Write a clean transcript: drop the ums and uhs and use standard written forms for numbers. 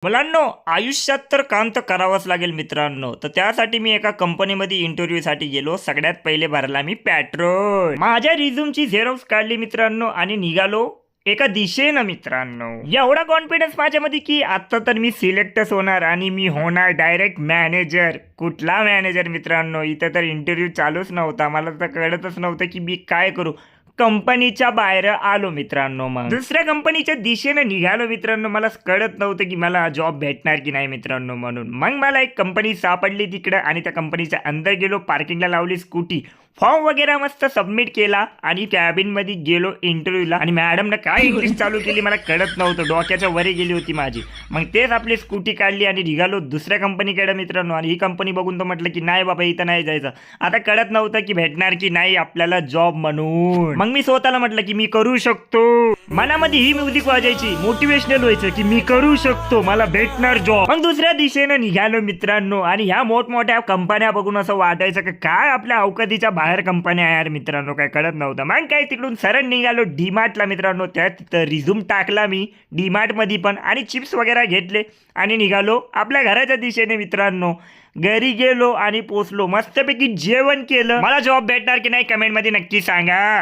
मुलांनो, आयुष्यात तर काम तर करावंच लागेल मित्रांनो. तर त्यासाठी मी एका कंपनीमध्ये इंटरव्ह्यूसाठी गेलो. सगळ्यात पहिले भरला मी पेट्रोल. माझ्या रिझ्यूमची झेरॉक्स काढली मित्रांनो आणि निघालो एका दिशेनं मित्रांनो. एवढा कॉन्फिडन्स माझ्यामध्ये की आता तर मी सिलेक्टच होणार आणि मी होणार डायरेक्ट मॅनेजर. कुठला मॅनेजर मित्रांनो? इथं तर इंटरव्ह्यू चालूच नव्हता. मला तर कळतच नव्हतं की मी काय करू. कंपनीच्या बाहेर आलो मित्रांनो. मग दुसऱ्या कंपनीच्या दिशेने निघालो मित्रांनो. मला कळत नव्हतं की मला जॉब भेटणार की नाही मित्रांनो. म्हणून मग मला एक कंपनी सापडली तिकडं आणि त्या कंपनीच्या अंदर गेलो. पार्किंगला लावली स्कूटी, फॉर्म वगैरे मस्त सबमिट केला आणि कॅबिन मध्ये गेलो इंटरव्ह्यूला. आणि मॅडमनं काय इंग्लिश चालू केली मला कळत नव्हतं. डोक्याच्या वरी गेली होती माझी. मग तेच आपली स्कूटी काढली आणि निघालो दुसऱ्या कंपनीकडे मित्रांनो. आणि ही कंपनी बघून तो म्हटलं की नाही बाबा इथं नाही जायचं. आता कळत नव्हतं की भेटणार की नाही आपल्याला जॉब म्हणून. मग मी स्वतःला म्हटलं की मी करू शकतो. मनामध्ये ही म्युझिक वाजायची, मोटिवेशनल व्हायचं की मी करू शकतो, मला भेटणार जॉब. मग दुसऱ्या दिशेने निघालो मित्रांनो. आणि ह्या मोठमोठ्या कंपन्या बघून असं वाटायचं की काय आपल्या अवकादीच्या बाहेर कंपन्या आहे यार मित्रांनो. काय कळत नव्हतं. मग काय तिकडून सरळ निघालो डीमार्टला मित्रांनो. त्यात रिझ्यूम टाकला मी डीमार्ट मध्ये पण आणि चिप्स वगैरे घेतले आणि निघालो आपल्या घराच्या दिशेने मित्रांनो. घरी गेलो आणि पोचलो, मस्तपैकी जेवण केलं. मला जॉब भेटणार की नाही कमेंट मध्ये नक्की सांगा.